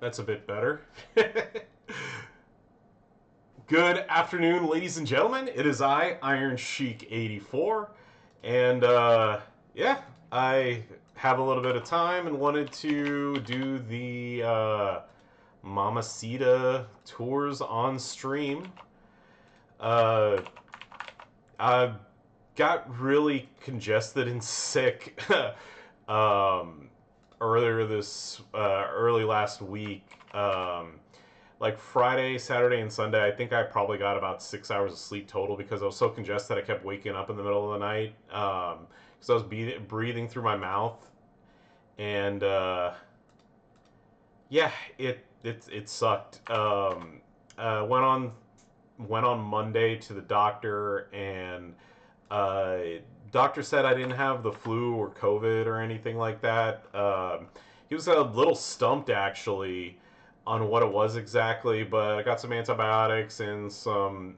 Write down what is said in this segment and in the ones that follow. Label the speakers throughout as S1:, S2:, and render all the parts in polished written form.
S1: That's a bit better. Good afternoon, ladies and gentlemen. It is I, Iron Sheik 84, and yeah, I have a little bit of time and wanted to do the Mamacita tours on stream. Uh, I got really congested and sick um, early last week. Like Friday, Saturday, and Sunday, I think I probably got about 6 hours of sleep total because I was so congested I kept waking up in the middle of the night because I was breathing through my mouth, and yeah, it sucked. Went on Monday to the doctor, and uh, doctor said I didn't have the flu or COVID or anything like that. He was a little stumped actually on what it was exactly, but I got some antibiotics and some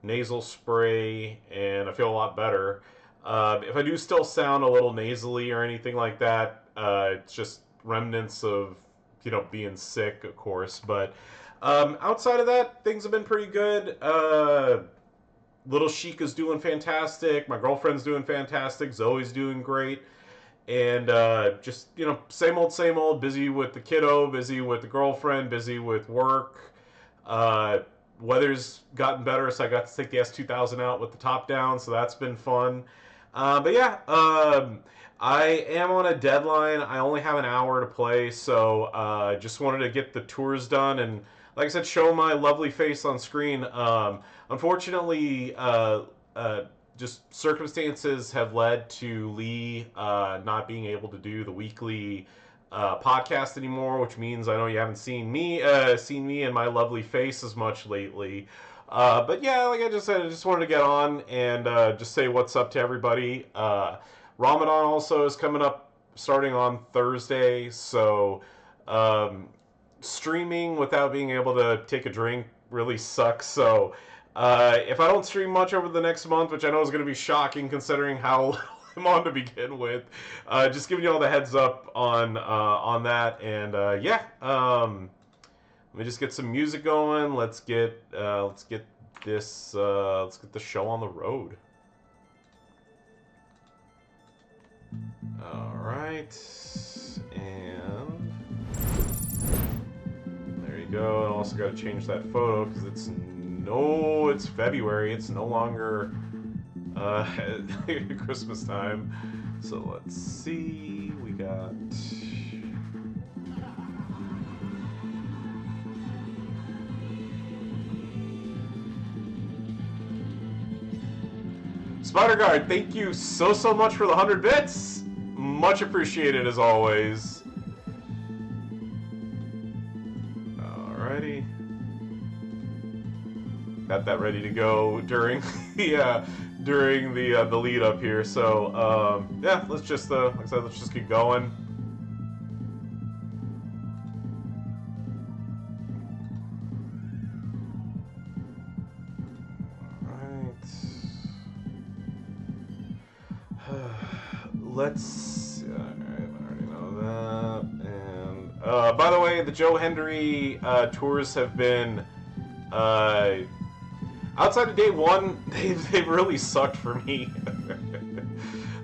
S1: nasal spray, and I feel a lot better. If I do still sound a little nasally or anything like that, it's just remnants of being sick, of course. But outside of that, things have been pretty good. Little Chica's doing fantastic. My girlfriend's doing fantastic. Zoe's doing great. And just, same old. Busy with the kiddo, busy with the girlfriend, busy with work. Uh, Weather's gotten better, so I got to take the S2000 out with the top down, so that's been fun. But yeah, I am on a deadline. I only have an hour to play, so just wanted to get the tours done and, like I said, show my lovely face on screen. Unfortunately, just circumstances have led to Lee not being able to do the weekly podcast anymore, which means I know you haven't seen me and my lovely face as much lately. But yeah, like I just said, I just wanted to get on and just say what's up to everybody. Ramadan also is coming up starting on Thursday, so streaming without being able to take a drink really sucks. So if I don't stream much over the next month, which I know is going to be shocking considering how I'm on to begin with, just giving you all the heads up on that. And yeah, let me just get some music going. Let's get this let's get the show on the road. All right, and there you go. And also got to change that photo because it's February. It's no longer Christmas time. So let's see. We got Spider Guard. Thank you so much for the 100 bits. Much appreciated as always. Alrighty. Got that ready to go during the lead up here. So yeah, let's just like I said, let's just keep going. All right. Let's. All right, I already know that. And by the way, the Joe Hendry tours have been. Outside of day one, they've really sucked for me.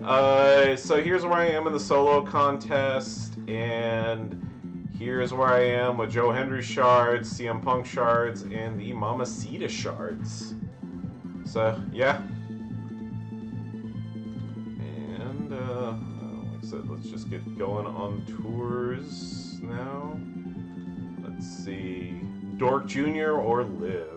S1: So here's where I am in the solo contest, and here's where I am with Joe Hendry shards, CM Punk shards, and the Mamacita shards. So yeah. And like I said, let's just get going on tours now. Let's see, Dork Jr. or Liv.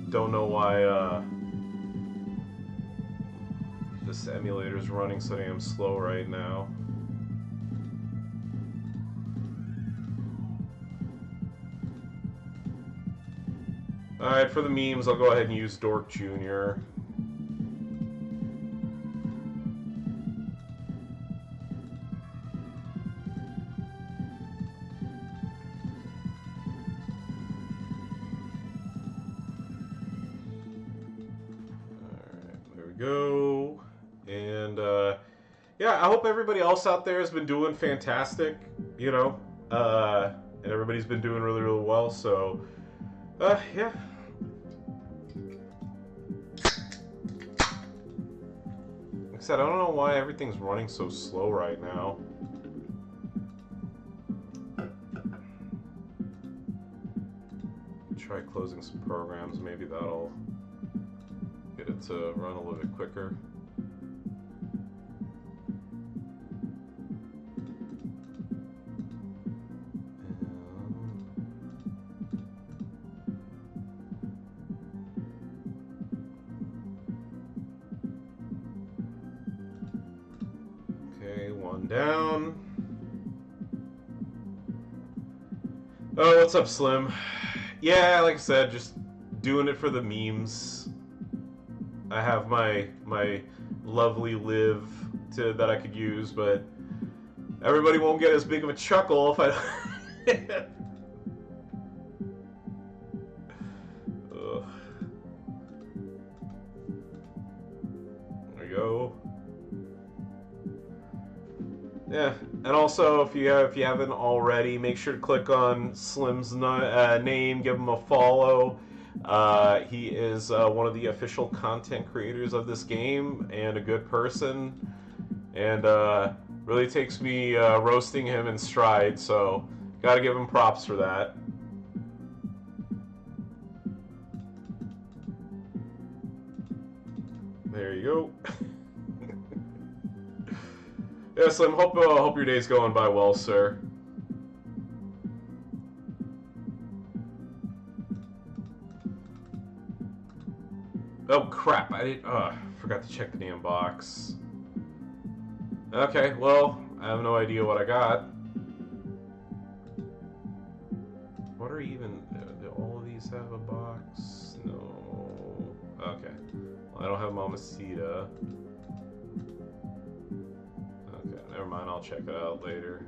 S1: Don't know why this emulator is running so damn slow right now. Alright, for the memes, I'll go ahead and use Dork Jr. go. And yeah, I hope everybody else out there has been doing fantastic. You know, and everybody's been doing really, really well. So, yeah. Like I said, I don't know why everything's running so slow right now. Try closing some programs. Maybe that'll get it to run a little bit quicker. Okay, one down. Oh, what's up, Slim? Yeah, like I said, just doing it for the memes. I have my lovely live that I could use, but everybody won't get as big of a chuckle if I don't. Ugh. There we go. Yeah, and also if you haven't already, make sure to click on Slim's name, give him a follow. He is one of the official content creators of this game and a good person, and really takes me roasting him in stride. So gotta give him props for that. There you go. Yeah, Slim, hope your day's going by well, sir. Oh crap! Forgot to check the damn box. Okay, well, I have no idea what I got. What are even? Do all of these have a box? No. Okay. Well, I don't have Mamacita. Okay, never mind. I'll check it out later.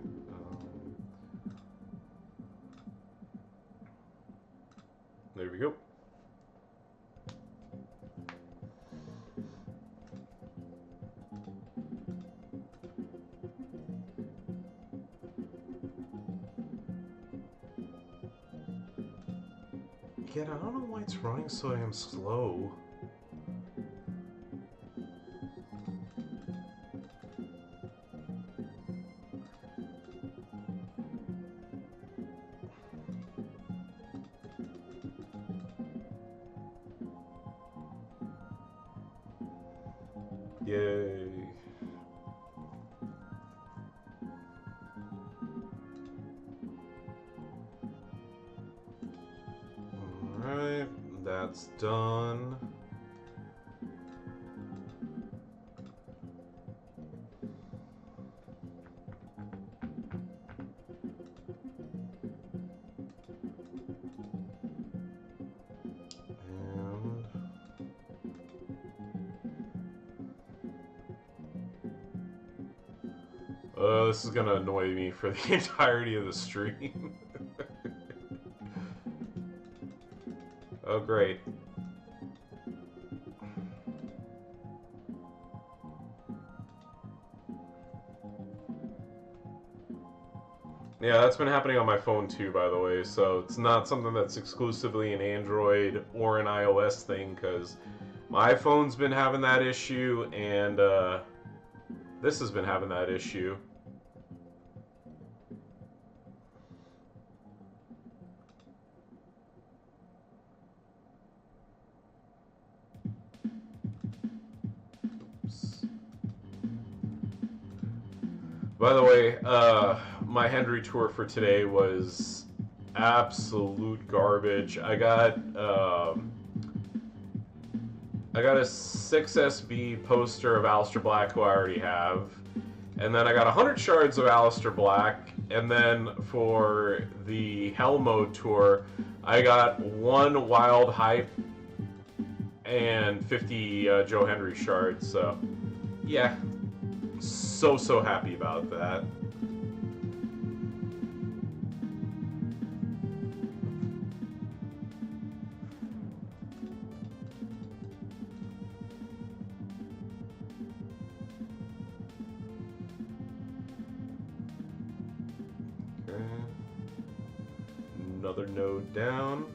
S1: There we go. Again, I don't know why it's running so damn slow. Yay. Alright, that's done. This is gonna annoy me for the entirety of the stream. Oh, great. Yeah, that's been happening on my phone too, by the way, so it's not something that's exclusively an Android or an iOS thing, because my iPhone's been having that issue, and this has been having that issue. By the way, my Henry tour for today was absolute garbage. I got a 6SB poster of Aleister Black, who I already have, and then I got 100 shards of Aleister Black, and then for the Hell Mode tour, I got 1 Wild Hype and 50 Joe Henry shards. So, yeah. So happy about that. another node down.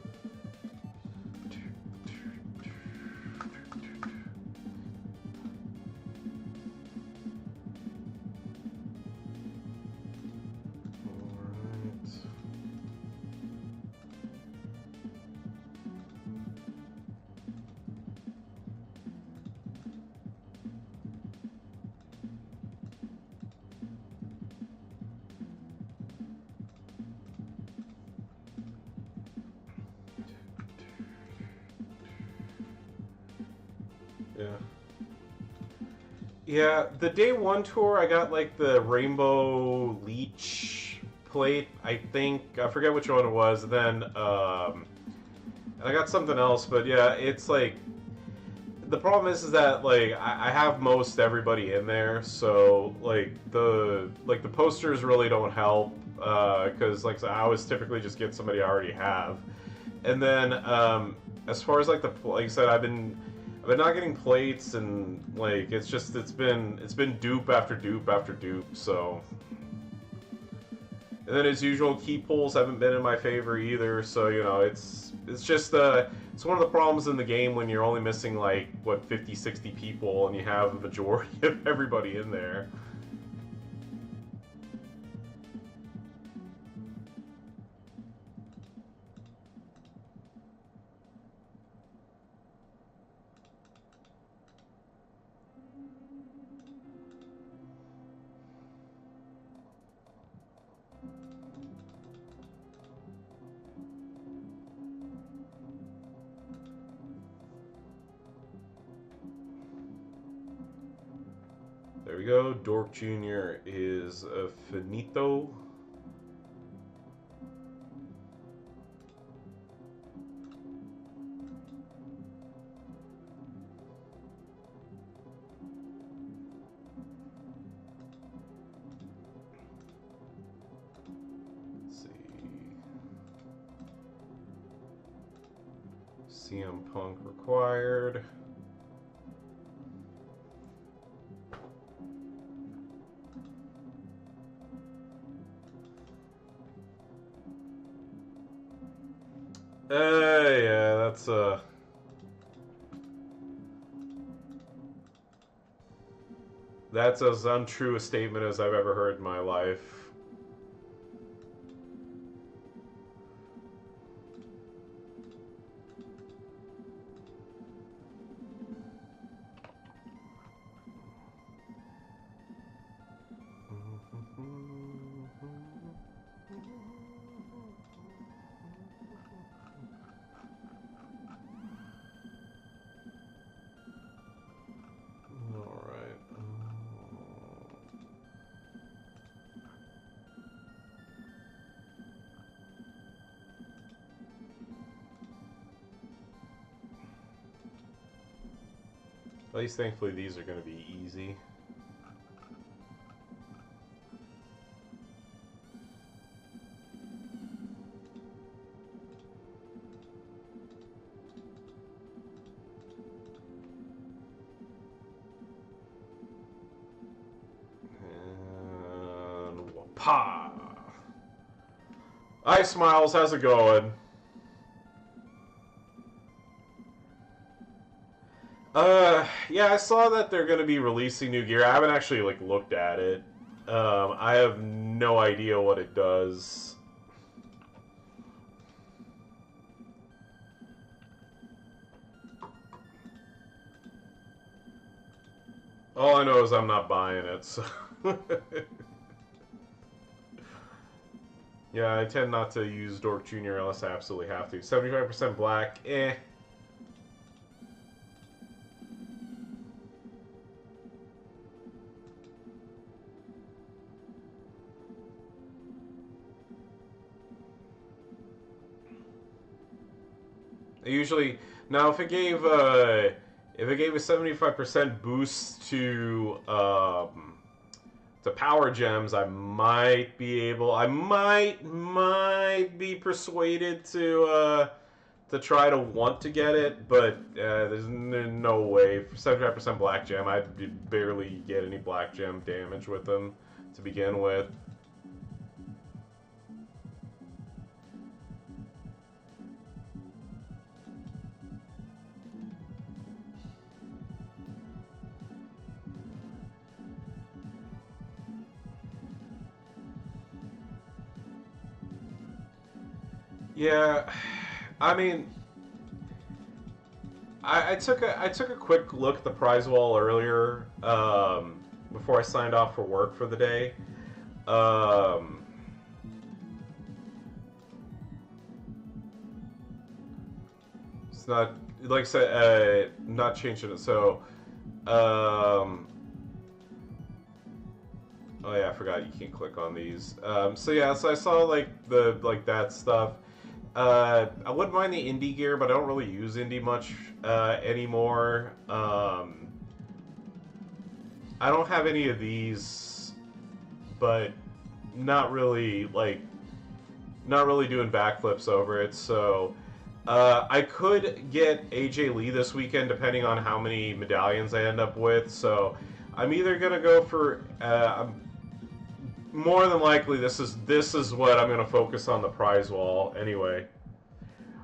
S1: Yeah. Yeah, the day one tour, I got like the Rainbow Leech plate, I think. I forget which one it was. Then I got something else, but yeah, it's like the problem is that like I have most everybody in there, so like the posters really don't help because like I always typically just get somebody I already have, and then as far as like like I said, I've been not getting plates, and like it's been dupe after dupe after dupe. So, and then as usual, key pulls haven't been in my favor either. So you know, it's just it's one of the problems in the game when you're only missing like what 50, 60 people, and you have a majority of everybody in there. There we go. Dork Jr. is finito. Let's see. CM Punk required. Yeah, that's as untrue a statement as I've ever heard in my life. At least thankfully these are going to be easy. And wapa! Hi Smiles, how's it going? Yeah, I saw that they're going to be releasing new gear. I haven't actually, like, looked at it. I have no idea what it does. All I know is I'm not buying it, so... Yeah, I tend not to use Dork Jr. unless I absolutely have to. 75% black, eh. Usually, now if it gave a 75% boost to power gems, I might be able, I might be persuaded to try to want to get it, but there's no way. For 75% black gem, I'd barely get any black gem damage with them to begin with. Yeah, I mean, I took a quick look at the prize wall earlier before I signed off for work for the day. Um, it's not like I said, not changing it. So, um, oh yeah, I forgot you can't click on these. So yeah, so I saw like that stuff. I wouldn't mind the indie gear, but I don't really use indie much anymore. I don't have any of these, but not really not really doing backflips over it. So I could get AJ Lee this weekend, depending on how many medallions I end up with. So I'm either gonna go for. More than likely, this is what I'm gonna focus on the prize wall anyway.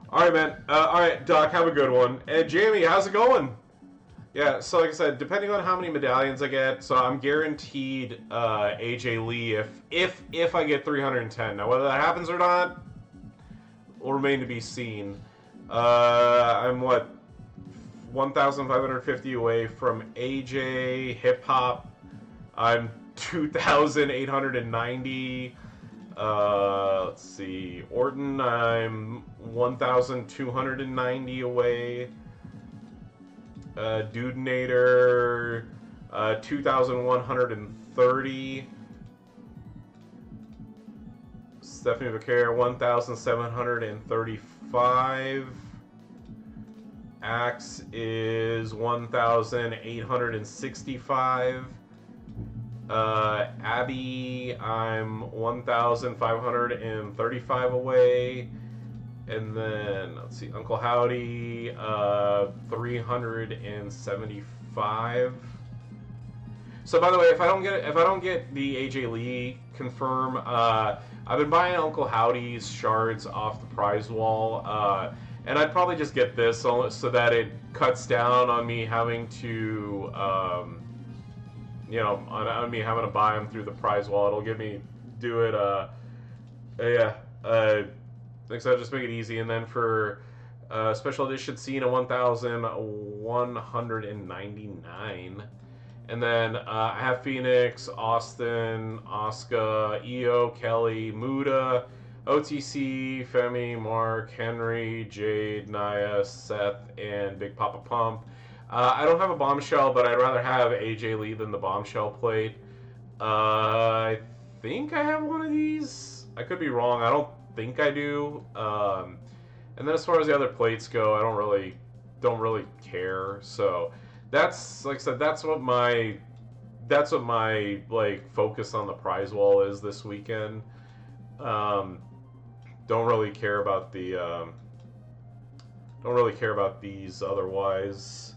S1: All right, man. All right, Doc. Have a good one. And Jamie, how's it going? Yeah. So like I said, depending on how many medallions I get, so I'm guaranteed AJ Lee if I get 310. Now whether that happens or not will remain to be seen. I'm what 1,550 away from AJ Hip Hop. I'm 2,890. Let's see. Orton, I'm 1,290 away. Dudenator, 2,130. Stephanie Becerra, 1,735. Axe is 1,865. Abby, I'm 1,535 away. And then, let's see, Uncle Howdy, 375. So by the way, if I don't get the AJ Lee confirm, I've been buying Uncle Howdy's shards off the prize wall, and I'd probably just get this so that it cuts down on me having to, on me having to buy them through the prize wall. It'll give me do it. Yeah. Like I said, just make it easy, and then for special edition Cena 1,199. And then I have Phoenix, Austin, Asuka, Io, Kelly, Muda, OTC, Femi, Mark, Henry, Jade, Nia, Seth, and Big Papa Pump. I don't have a bombshell, but I'd rather have AJ Lee than the bombshell plate. I think I have one of these. I could be wrong. I don't think I do. And then as far as the other plates go, I don't really care. So that's, like I said, that's what my like focus on the prize wall is this weekend. Don't really care about these otherwise.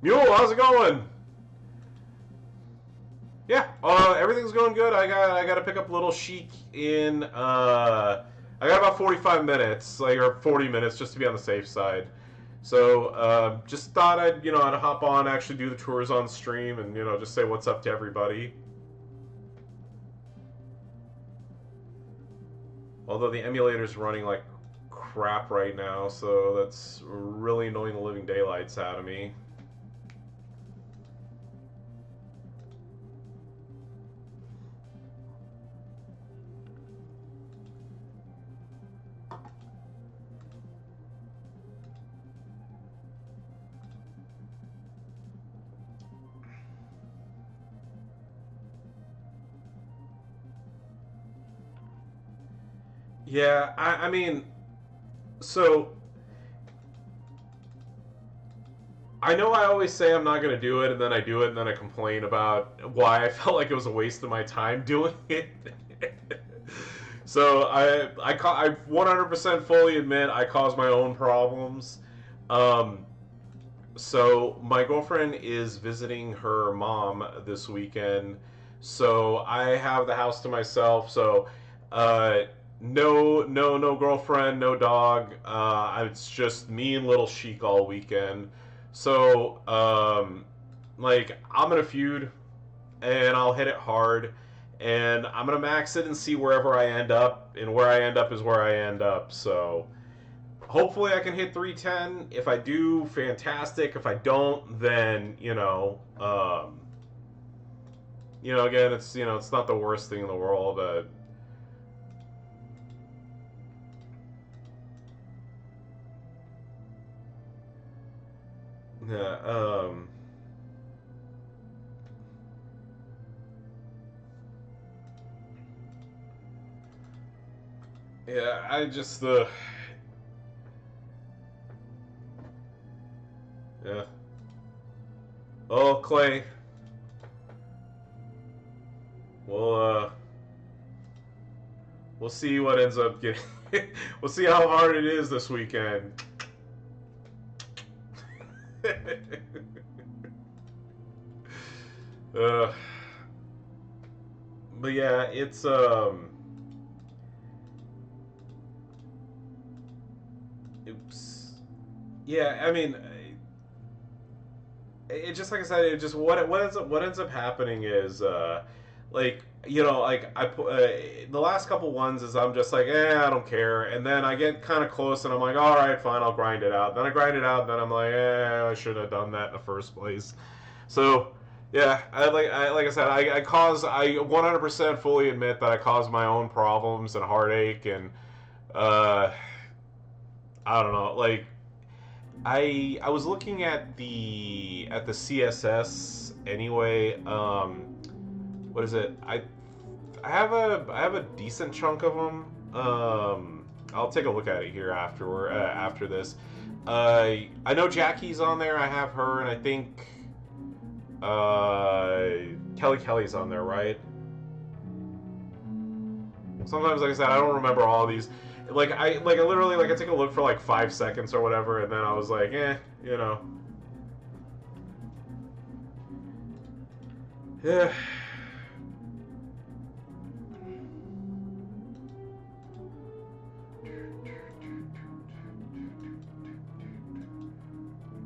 S1: Mule, how's it going? Yeah, everything's going good. I got to pick up Little Chic in I got about 45 minutes, or 40 minutes, just to be on the safe side. So just thought I'd hop on, actually do the tours on stream, and just say what's up to everybody. Although the emulator's running like crap right now, so that's really annoying the living daylights out of me. Yeah, I mean, so I know I always say I'm not going to do it, and then I do it, and then I complain about why I felt like it was a waste of my time doing it. So I 100% fully admit I caused my own problems. So my girlfriend is visiting her mom this weekend, so I have the house to myself. So no girlfriend, no dog. It's just me and Little Chic all weekend. So like I'm gonna feud, and I'll hit it hard, and I'm gonna max it and see wherever I end up, and where I end up is where I end up. So hopefully I can hit 310. If I do, fantastic. If I don't, then again, it's not the worst thing in the world. Yeah. Yeah. I just yeah. Oh, Clay. We'll we'll see what ends up getting. We'll see how hard it is this weekend. uh, but yeah, it's oops. Yeah, I mean, it just like I said, it just what ends up happening is like like the last couple ones is I'm just like I don't care, and then I get kind of close and I'm like all right fine I'll grind it out. Then I grind it out, and then I'm like I should have done that in the first place. So yeah, like I said, I 100% fully admit that I caused my own problems and heartache, and uh, I don't know like I was looking at the CSS anyway. What is it? I have a decent chunk of them. I'll take a look at it here after this. I know Jackie's on there. I have her, and I think Kelly's on there, right? Sometimes, like I said, I don't remember all of these. I literally I take a look for like 5 seconds or whatever, and then I was like, yeah.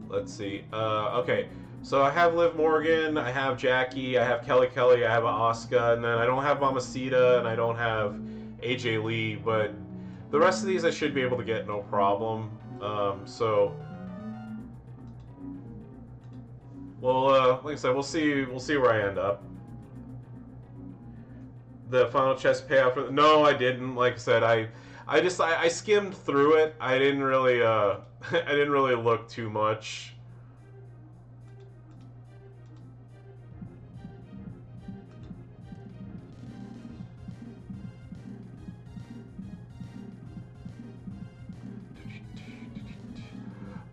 S1: Let's see. Okay. So I have Liv Morgan, I have Jackie, I have Kelly, I have Asuka, and then I don't have Mamacita, and I don't have AJ Lee, but the rest of these I should be able to get no problem. Well, like I said, we'll see where I end up. The final chest payout for no, I didn't. Like I said, I skimmed through it. I didn't really I didn't really look too much.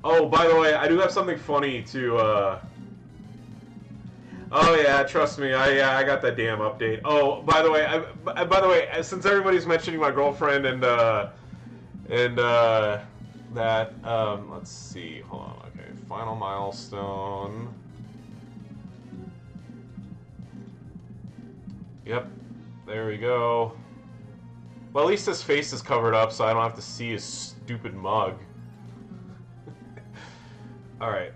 S1: Oh, by the way, I do have something funny to. Oh yeah, trust me, I got that damn update. Oh, by the way, since everybody's mentioning my girlfriend and that let's see, hold on, okay, final milestone. Yep, there we go. Well, at least his face is covered up, so I don't have to see his stupid mug. Alright,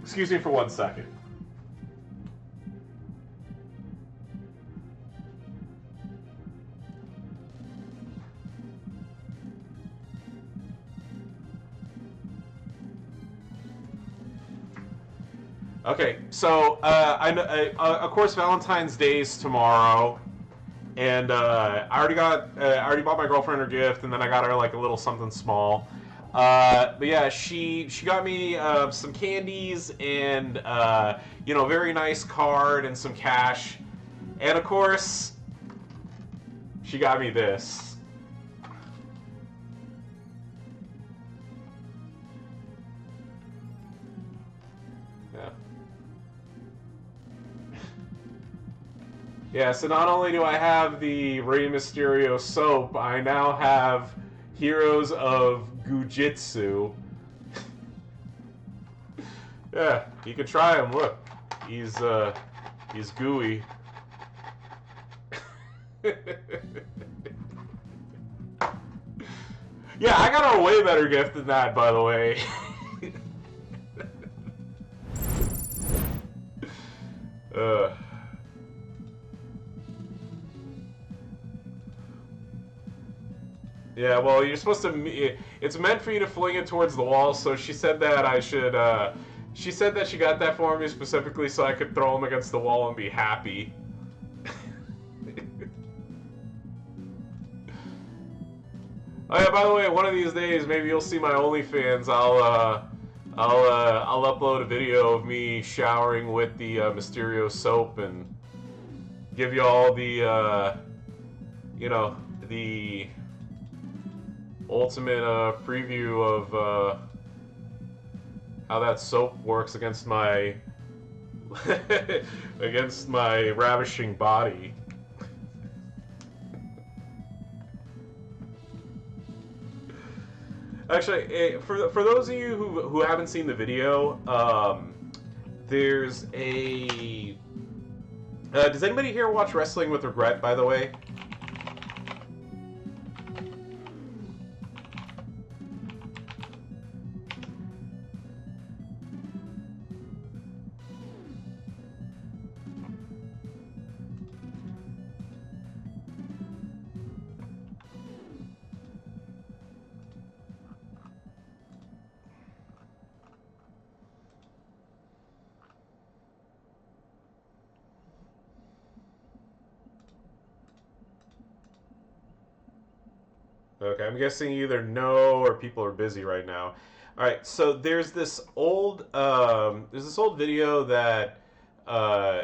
S1: excuse me for 1 second. Okay, so of course Valentine's Day's tomorrow, and I already bought my girlfriend her gift, and then I got her like a little something small. But yeah, she got me some candies and very nice card and some cash, and of course she got me this. Yeah. Yeah, so not only do I have the Rey Mysterio soap, I now have Heroes of Gujitsu. Yeah, you can try him. Look, he's gooey. Yeah, I got a way better gift than that, by the way. Yeah, well, you're supposed to. It's meant for you to fling it towards the wall. So she said that I should. She said that she got that for me specifically so I could throw them against the wall and be happy. Oh yeah, by the way, one of these days maybe you'll see my OnlyFans. I'll upload a video of me showering with the Mysterio soap and give you all the you know the ultimate preview of how that soap works against my against my ravishing body. Actually, for those of you who haven't seen the video, there's a. Does anybody here watch Wrestling with Regret? By the way. Okay, I'm guessing either no or people are busy right now. All right, so there's this old video that uh,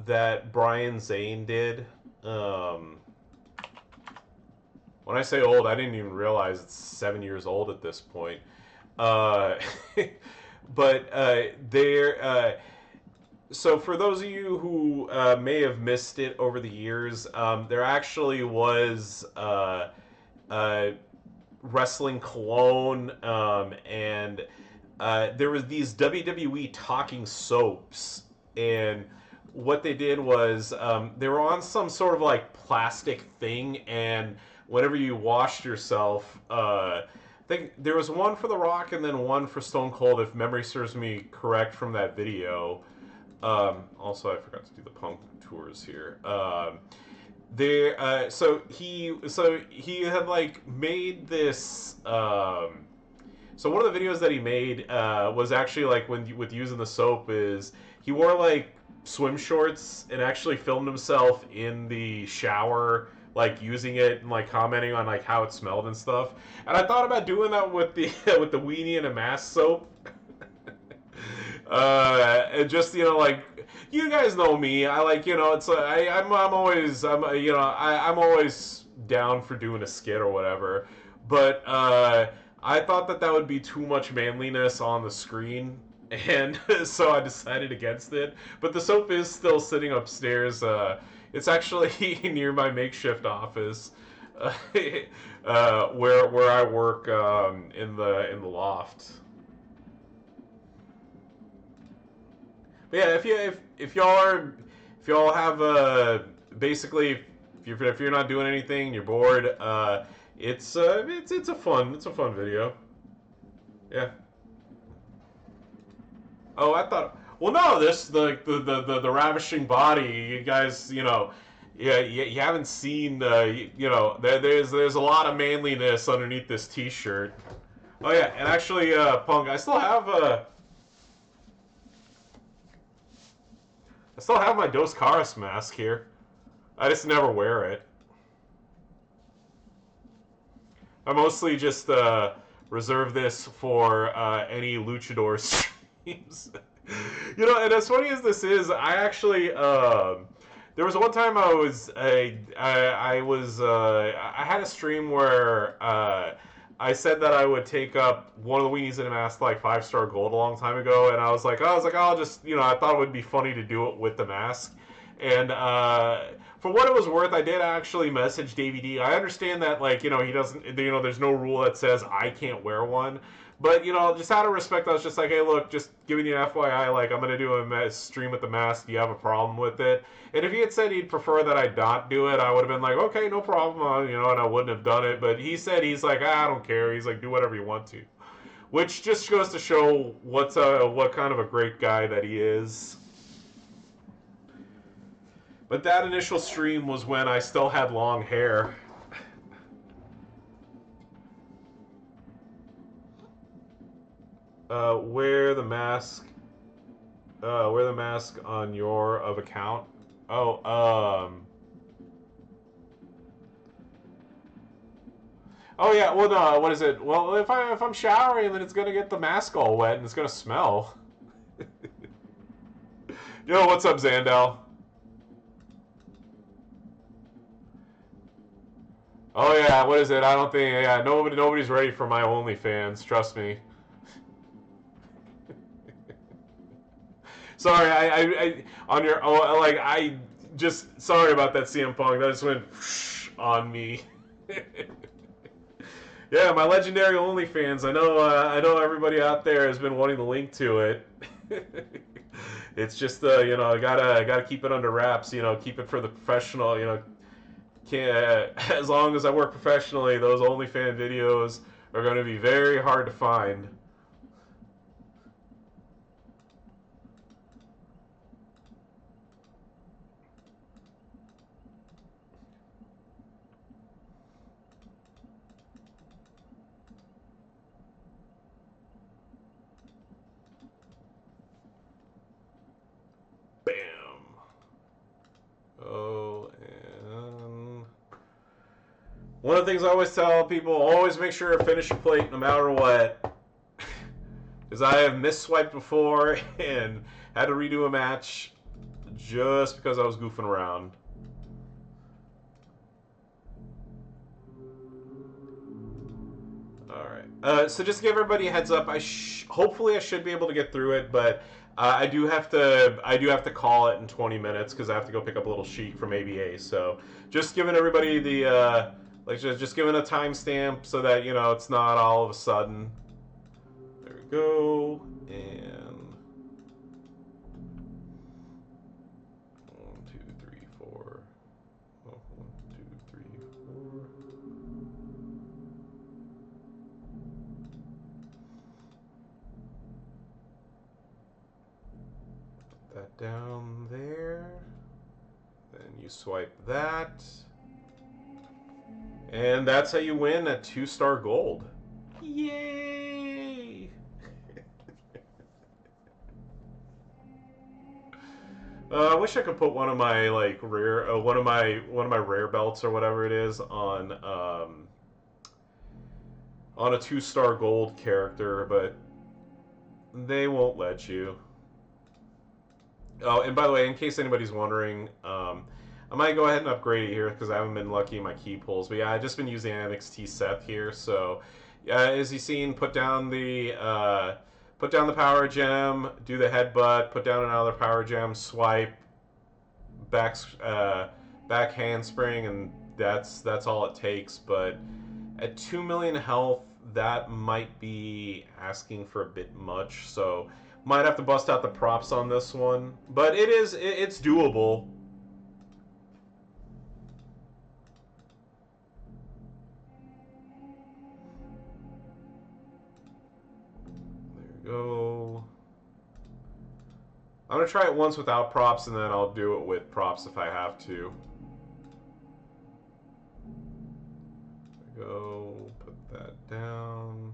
S1: that Brian Zane did. Um, when I say old, I didn't even realize it's 7 years old at this point. Uh, but there. So for those of you who may have missed it over the years, there actually was. Uh, Wrestling Cologne, and there was these WWE talking soaps, and what they did was they were on some sort of like plastic thing, and whenever you washed yourself, I think there was one for The Rock and then one for Stone Cold, if memory serves me correct from that video. Also, I forgot to do the Punk tours here. There so he had like made this so one of the videos that he made was actually like with using the soap is he wore like swim shorts and actually filmed himself in the shower like using it and like commenting on like how it smelled and stuff, and I thought about doing that with the with the weenie and a mask soap. And just like you guys know me. I like it's I'm always I'm always down for doing a skit or whatever. But I thought that would be too much manliness on the screen, and so I decided against it. But the soap is still sitting upstairs. It's actually near my makeshift office, where I work in the loft. But yeah, if y'all have basically if you're not doing anything, you're bored. It's a fun video. Yeah. Oh, I thought. Well, no, this the ravishing body. You guys, yeah, you haven't seen. There's a lot of manliness underneath this T-shirt. Oh yeah, and actually, Punk, I still have my Dos Caras mask here. I just never wear it. I mostly just reserve this for any luchador streams. And as funny as this is, I actually there was one time I had a stream where I said that I would take up one of the weenies in a mask like 5-star gold a long time ago, and I was like, I'll just I thought it would be funny to do it with the mask, and for what it was worth, I did actually message DVD. I understand that he doesn't there's no rule that says I can't wear one. But just out of respect, I was just like, "Hey, look, just giving you an FYI. Like, I'm gonna do a stream with the mask. Do you have a problem with it?" And if he had said he'd prefer that I not do it, I would have been like, "Okay, no problem," and I wouldn't have done it. But he's like, "I don't care." He's like, "Do whatever you want to," which just goes to show what kind of a great guy that he is. But that initial stream was when I still had long hair. Wear the mask. Wear the mask on your of account. Oh, Oh yeah. Well, no. What is it? Well, if I'm showering, then it's gonna get the mask all wet and it's gonna smell. Yo, what's up, Zandel? Oh yeah. What is it? I don't think. Yeah. Nobody's ready for my OnlyFans. Trust me. Sorry. On your. Oh, like I just. Sorry about that, CM Punk. That just went on me. Yeah, my legendary OnlyFans. I know everybody out there has been wanting the link to it. It's just, I gotta keep it under wraps. Keep it for the professional. Can't, as long as I work professionally, those OnlyFans videos are going to be very hard to find. Bam. Oh, and one of the things I always tell people: always make sure to finish your plate, no matter what. Because I have misswiped before and had to redo a match just because I was goofing around. All right. So just to give everybody a heads up, hopefully I should be able to get through it, but I do have to call it in 20 minutes because I have to go pick up a little sheet from ABA. So just giving everybody the just giving a timestamp so that it's not all of a sudden. There we go. And 1, 2, 3, 4. Oh, 1, 2, 3, 4. That down there. Then you swipe that. And that's how you win a 2-star gold. Yay! I wish I could put one of my like rare, one of my rare belts or whatever it is on a 2-star gold character, but they won't let you. Oh, and by the way, in case anybody's wondering, I might go ahead and upgrade it here because I haven't been lucky in my key pulls. But yeah, I've just been using NXT Seth here. So, as you've seen, put down the power gem, do the headbutt, put down another power gem, swipe, back back handspring, and that's all it takes. But at 2 million health, that might be asking for a bit much. So might have to bust out the props on this one, but it's doable. There we go. I'm gonna try it once without props, and then I'll do it with props if I have to. There we go. Put that down.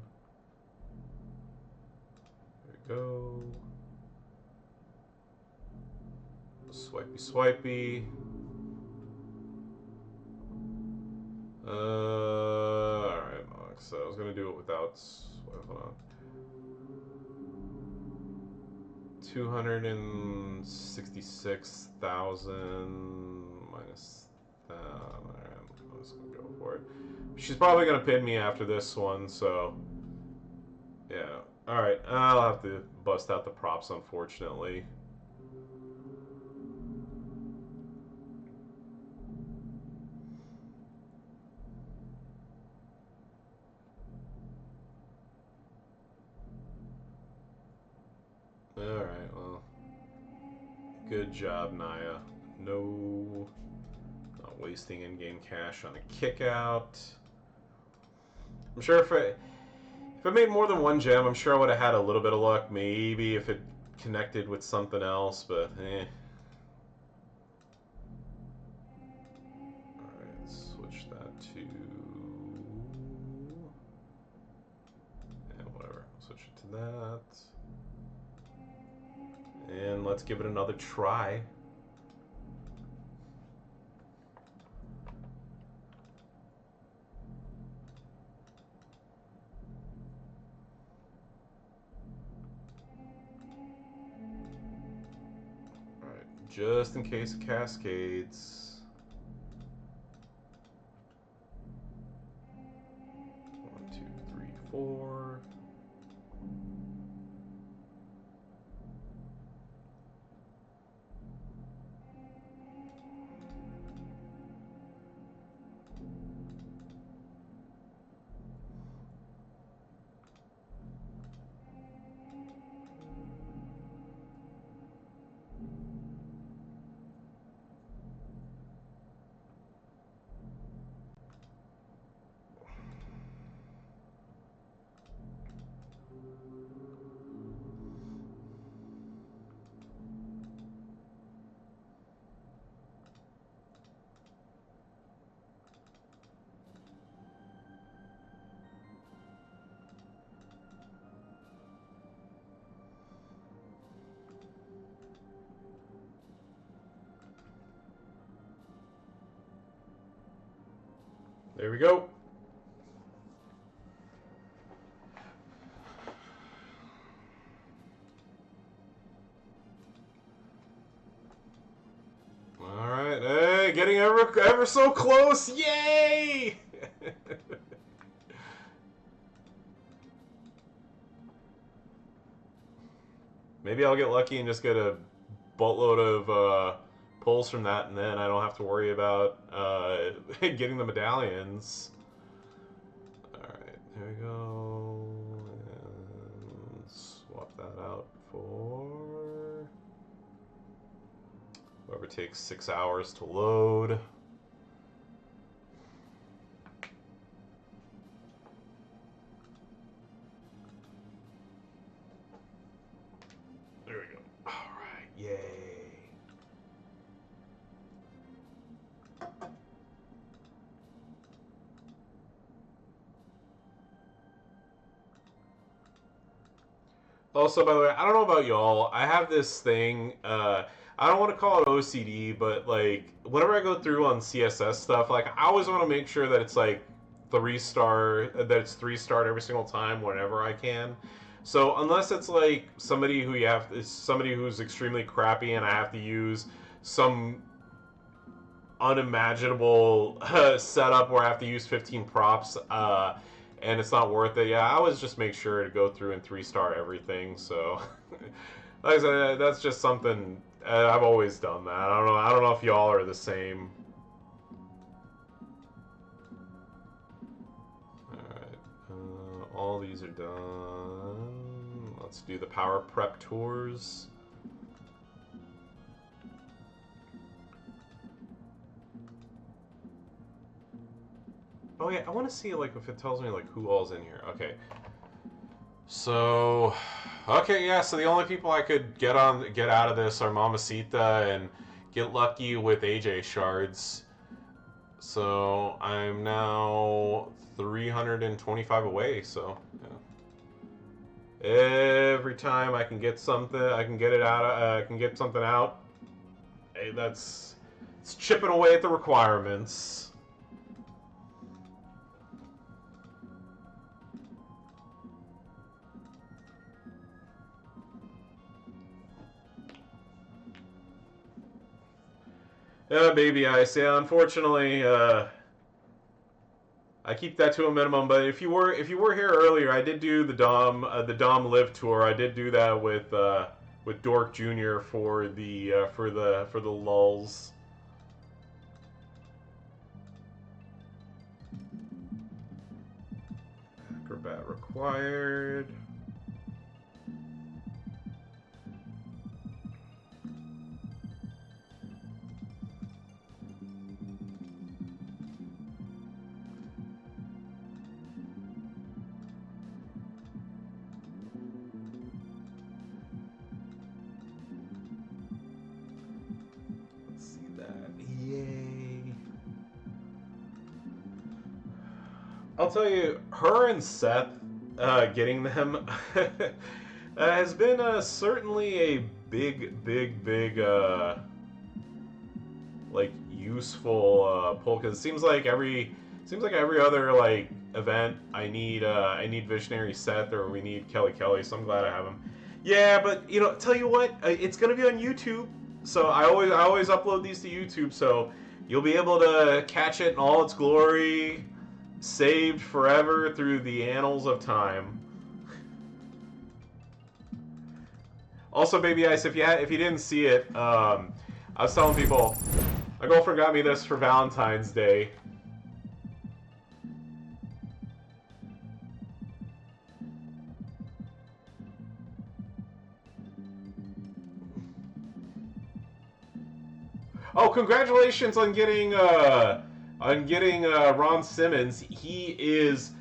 S1: There we go. Swipey, swipey. Alright, so I was gonna do it without swipe. Hold on. 266,000 minus that. I'm just gonna go for it. She's probably gonna pin me after this one, so yeah. All right, I'll have to bust out the props, unfortunately. All right, well, good job, Naya. No, not wasting in-game cash on a kick out. I'm sure if I made more than one gem, I'm sure I would have had a little bit of luck. Maybe if it connected with something else, but eh. Alright, let's switch that to... whatever. Switch it to that. And let's give it another try. Alright, just in case it cascades. 1, 2, 3, 4. There we go. All right, hey, getting ever so close! Yay! Maybe I'll get lucky and just get a boatload of pulls from that, and then I don't have to worry about getting the medallions. Alright, there we go. And swap that out for whoever takes 6 hours to load. There we go. Alright, yay. Also, by the way, I don't know about y'all. I have this thing. I don't want to call it OCD, but like whenever I go through on CSS stuff, like I always want to make sure that it's like 3-star, that it's 3-star every single time whenever I can. So unless it's like somebody who is somebody who's extremely crappy, and I have to use some unimaginable setup where I have to use 15 props. And it's not worth it. Yeah, I always just make sure to go through and 3-star everything. So, like I said, that's just something I've always done that. I don't know. I don't know if y'all are the same. All right, all these are done. Let's do the power prep tours. Oh yeah, I want to see like if it tells me like who all's in here. Okay. So, okay, yeah. So the only people I could get out of this are Mamacita and get lucky with AJ shards. So I'm now 325 away. So yeah. Every time I can get something, I can get it out. I can get something out. Hey, it's chipping away at the requirements. Baby ice. Yeah, unfortunately, I keep that to a minimum. But if you were here earlier, I did do the Dom Live tour. I did do that with Dork Jr. for the lulls. Acrobat required. I'll tell you, her and Seth getting them has been certainly a big like useful pull because seems like every other like event I need Visionary Seth or we need Kelly Kelly, so I'm glad I have him. Yeah, but you know, tell you what, it's gonna be on YouTube, so I always upload these to YouTube, so you'll be able to catch it in all its glory, saved forever through the annals of time. Also, Baby Ice, if you didn't see it, I was telling people my girlfriend got me this for Valentine's Day. Oh, congratulations on getting Ron Simmons. He is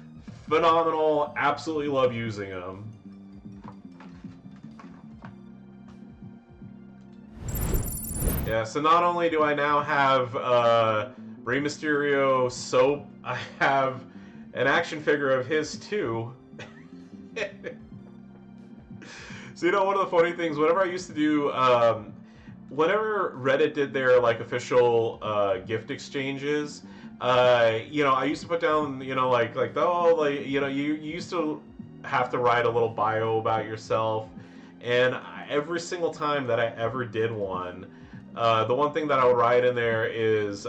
S1: phenomenal. Absolutely love using him. Yeah, so not only do I now have Rey Mysterio soap, I have an action figure of his too. So you know, one of the funny things, whenever I used to do, whenever Reddit did their like official gift exchanges, you know, I used to put down, you know, like oh, like you know, you used to have to write a little bio about yourself, and every single time that I ever did one, the one thing that I would write in there is.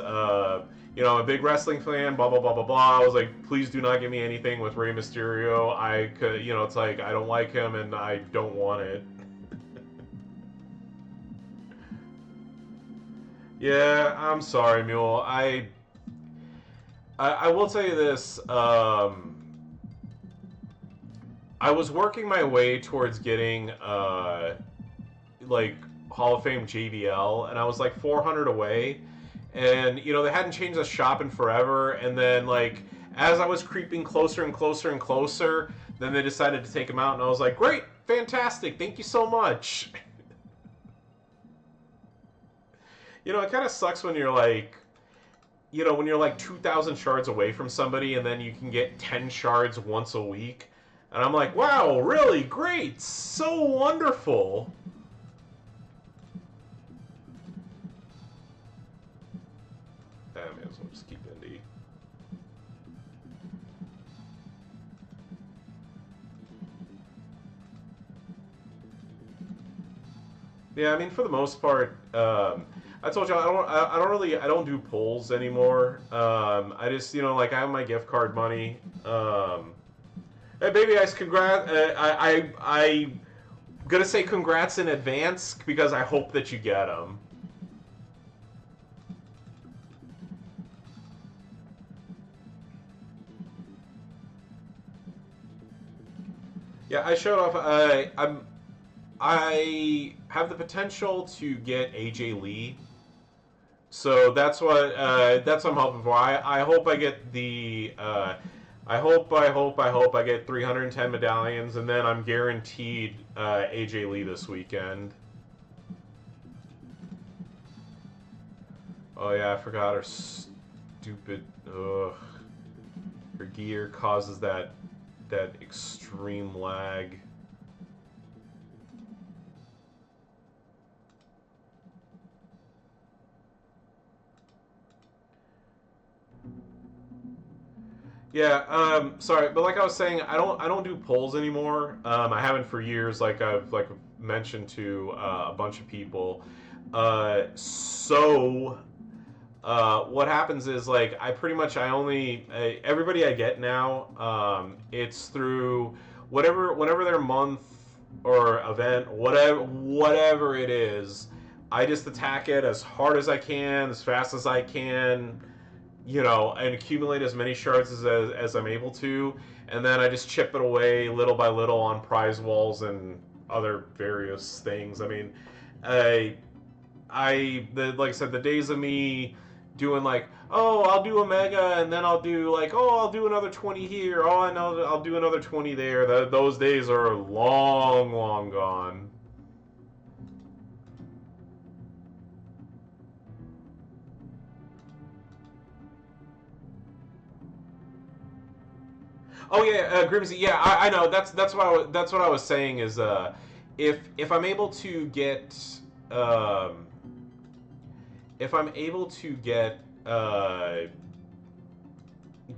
S1: You know, I'm a big wrestling fan, blah, blah, blah, blah, blah. I was like, please do not give me anything with Rey Mysterio. I could, you know, it's like, I don't like him and I don't want it. Yeah, I'm sorry, Mule. I will tell you this. I was working my way towards getting, like, Hall of Fame JBL, and I was like 400 away. And, you know, they hadn't changed the shop in forever. And then, like, as I was creeping closer and closer and closer, then they decided to take him out, and I was like, great, fantastic, thank you so much. You know, it kind of sucks when you're like, you know, when you're like 2,000 shards away from somebody and then you can get 10 shards once a week. And I'm like, wow, really great, so wonderful. I may as well just keep Indy. Yeah, I mean, for the most part, I told you I don't really I don't do polls anymore. I just you know like I have my gift card money. Hey, baby, guys, congrats! I gonna say congrats in advance because I hope that you get them. Yeah, I showed off. I have the potential to get AJ Lee, so that's what I'm hoping for. I hope I get the I hope I get 310 medallions, and then I'm guaranteed AJ Lee this weekend. Oh yeah, I forgot her stupid. Ugh, her gear causes that extreme lag. Yeah, sorry, but like I was saying, I don't do polls anymore. I haven't for years, like I've like mentioned to a bunch of people. What happens is like I pretty much I only everybody I get now, it's through whatever their month or event, whatever it is. I just attack it as hard as I can, as fast as I can, you know, and accumulate as many shards as I'm able to, and then I just chip it away little by little on prize walls and other various things. I mean, I, like I said, the days of me doing like, oh, I'll do a mega, and then I'll do like, oh, I'll do another 20 here. Oh, I know I'll do another 20 there. Those days are long gone. Oh yeah, Grimsy. Yeah, I know. That's what that's what I was saying is if I'm able to get um, if I'm able to get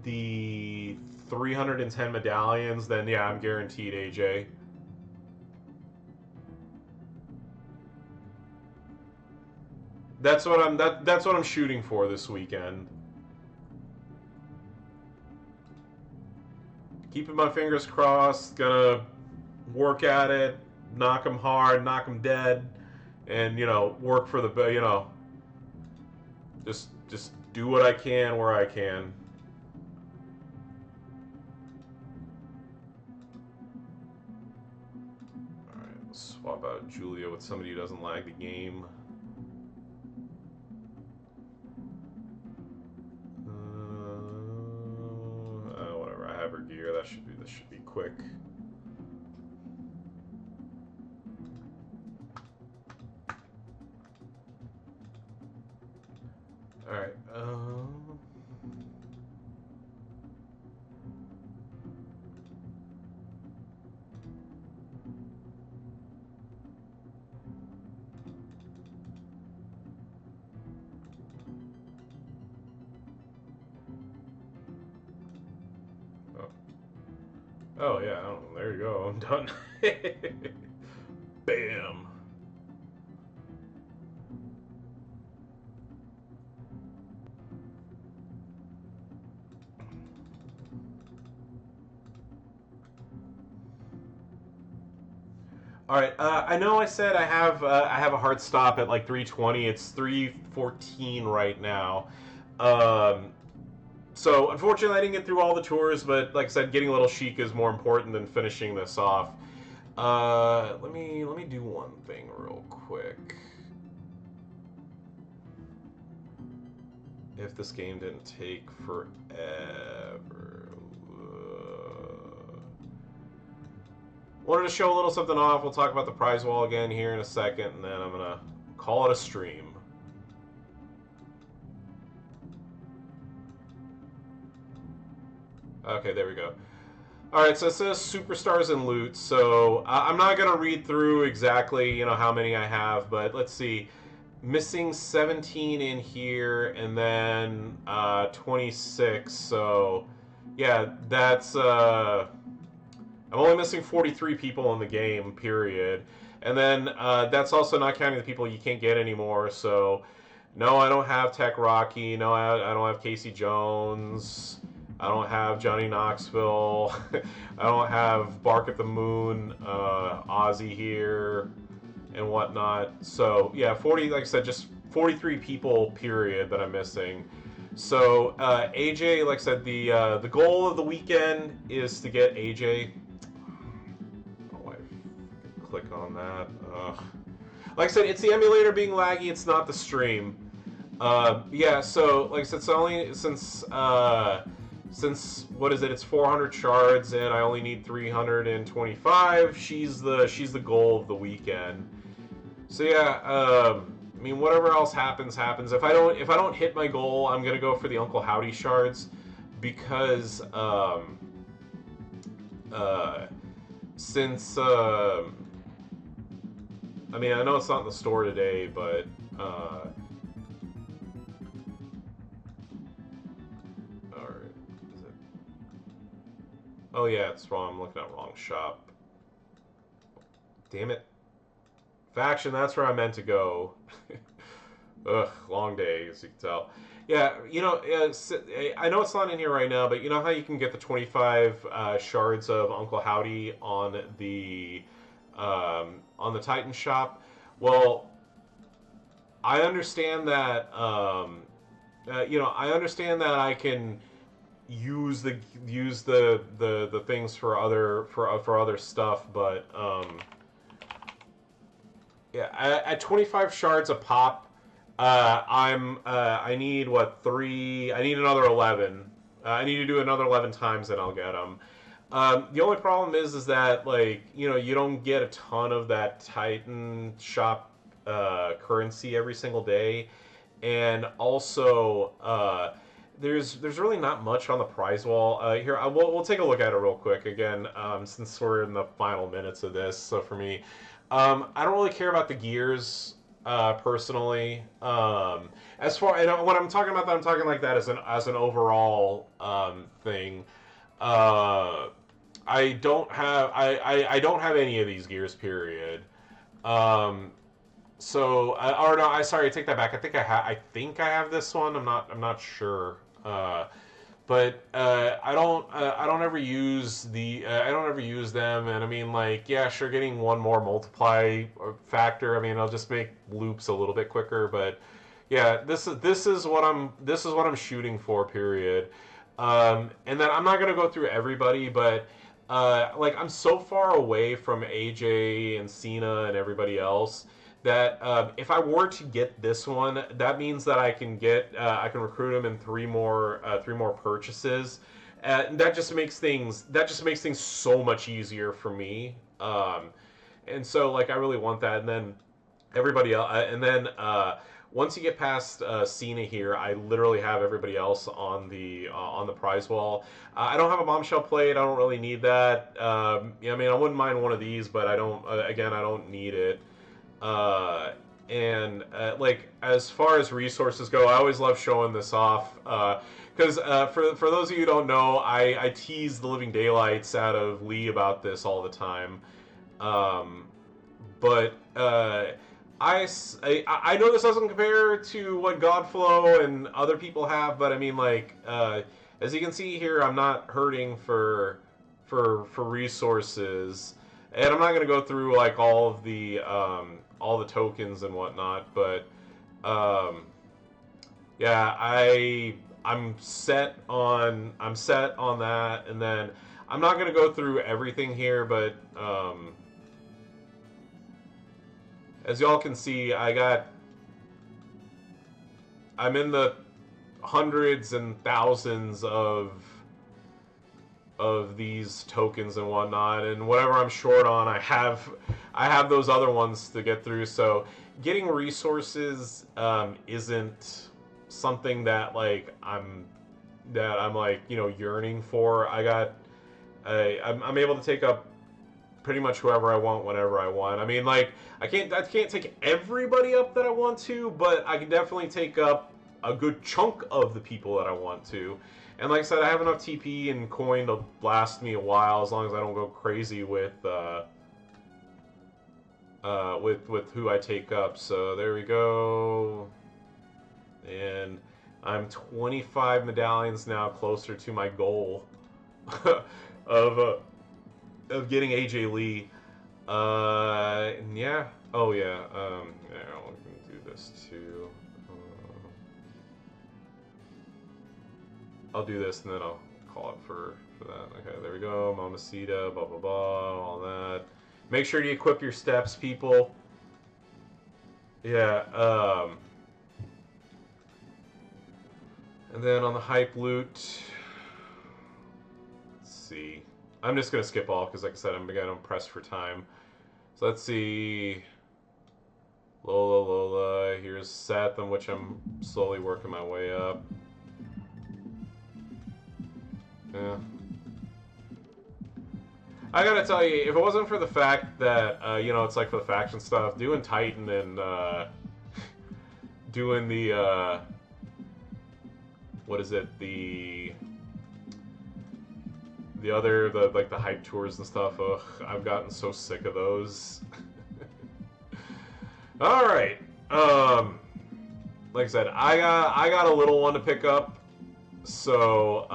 S1: the 310 medallions, then yeah, I'm guaranteed AJ. That's what I'm shooting for this weekend. Keeping my fingers crossed. Gonna work at it, knock them hard, knock them dead, and work for the just do what I can where I can. All right, let's swap out Julia with somebody who doesn't lag the game. Whatever. I have her gear. This should be quick. All right. Oh yeah. There you go. I'm done. Bam. All right. I know I said I have a hard stop at like 3:20. It's 3:14 right now. Um, so unfortunately, I didn't get through all the tours, but like I said, getting a little chic is more important than finishing this off. Let me do one thing real quick. If this game didn't take forever. Wanted to show a little something off. We'll talk about the prize wall again here in a second, and then I'm gonna call it a stream. Okay, there we go. Alright, so it says superstars and loot, so I'm not going to read through exactly, how many I have, but let's see. Missing 17 in here, and then 26, so yeah, that's, I'm only missing 43 people in the game, period. And then that's also not counting the people you can't get anymore, so no, I don't have Tech Rocky, no, I don't have Casey Jones, I don't have Johnny Knoxville. I don't have Bark at the Moon, Ozzy here, and whatnot. So yeah, 40. Like I said, just 43 people period that I'm missing. So AJ, like I said, the goal of the weekend is to get AJ. Oh, I click on that. Like I said, it's the emulator being laggy. It's not the stream. Yeah. So like I said, so only since what is it? It's 400 shards, and I only need 325. She's the goal of the weekend. So yeah, I mean, whatever else happens. If I don't hit my goal, I'm gonna go for the Uncle Howdy shards, because since I mean, I know it's not in the store today, but oh yeah, it's wrong. I'm looking at wrong shop. Damn it. Faction, that's where I meant to go. Ugh, long day, as you can tell. Yeah, I know it's not in here right now, but you know how you can get the 25 shards of Uncle Howdy on the Titan shop? Well, I understand that, I understand that I can use the things for other stuff, but yeah, at 25 shards a pop, I need I need another 11. I need to do another 11 times, and I'll get them. The only problem is that, like, you don't get a ton of that Titan shop currency every single day, and also there's really not much on the prize wall here. We'll take a look at it real quick again, since we're in the final minutes of this. So for me, I don't really care about the gears personally. As far and when I'm talking about that, I'm talking like that as an overall thing. Uh, I don't have any of these gears. Period. Um, or no, I take that back. I think I have this one. I'm not sure. But I don't ever use I don't ever use them. And I mean, like, yeah, sure, getting one more multiply factor. I mean, I'll just make loops a little bit quicker. But yeah, this is what I'm shooting for. Period. And then I'm not gonna go through everybody, but like, I'm so far away from AJ and Cena and everybody else that if I were to get this one, that means that I can recruit him in three more purchases. And that just makes things so much easier for me. And so, like, I really want that. And then everybody else, once you get past Cena here, I literally have everybody else on the prize wall. I don't have a bombshell plate. I don't really need that. Yeah, I mean, I wouldn't mind one of these, but I don't. Again, I don't need it. Like, as far as resources go, I always love showing this off. Because for those of you who don't know, I tease the living daylights out of Lee about this all the time. But I know this doesn't compare to what Godflow and other people have, but I mean, like, as you can see here, I'm not hurting for resources, and I'm not going to go through, like, all the tokens and whatnot, but yeah, I'm set on that, and then I'm not going to go through everything here, but as y'all can see, I'm in the hundreds and thousands of these tokens and whatnot, and whatever I'm short on, I have those other ones to get through. So getting resources isn't something that, like, I'm like, you know, yearning for. I'm able to take up pretty much whoever I want whenever I want. I mean, like, I can't take everybody up that I want to, but I can definitely take up a good chunk of the people that I want to. And like I said, I have enough TP and coin to last me a while, as long as I don't go crazy with who I take up. So there we go. And I'm 25 medallions now closer to my goal of getting AJ Lee. And yeah. Oh yeah. Yeah, we can do this too. I'll do this and then I'll call it for that. Okay, there we go. Mamacita, blah blah blah, all that. Make sure to equip your steps, people. Yeah. And then on the hype loot, let's see. I'm just gonna skip all because, like I said, I'm pressed for time. So let's see. Lola. Here's Seth, on which I'm slowly working my way up. Yeah. I gotta tell you, if it wasn't for the fact that, you know, it's like for the faction stuff, doing Titan and doing the, what is it, the hype tours and stuff, ugh, I've gotten so sick of those. Alright, like I said, I got a little one to pick up, so,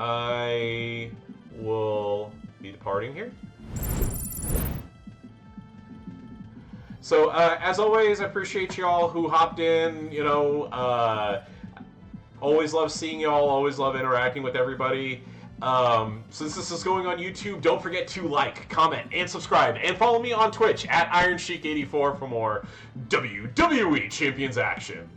S1: I will be departing here. So, as always, I appreciate y'all who hopped in, you know, always love seeing y'all, always love interacting with everybody. Since this is going on YouTube, don't forget to like, comment, and subscribe, and follow me on Twitch at IronSheik84 for more WWE Champions action.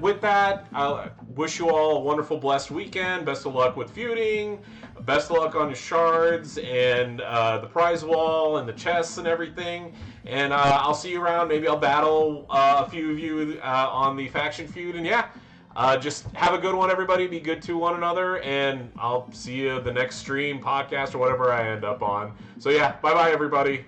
S1: With that, I wish you all a wonderful, blessed weekend. Best of luck with feuding. Best of luck on your shards and the prize wall and the chests and everything. And I'll see you around. Maybe I'll battle a few of you on the faction feud. And yeah, just have a good one, everybody. Be good to one another. And I'll see you the next stream, podcast, or whatever I end up on. So yeah, bye-bye, everybody.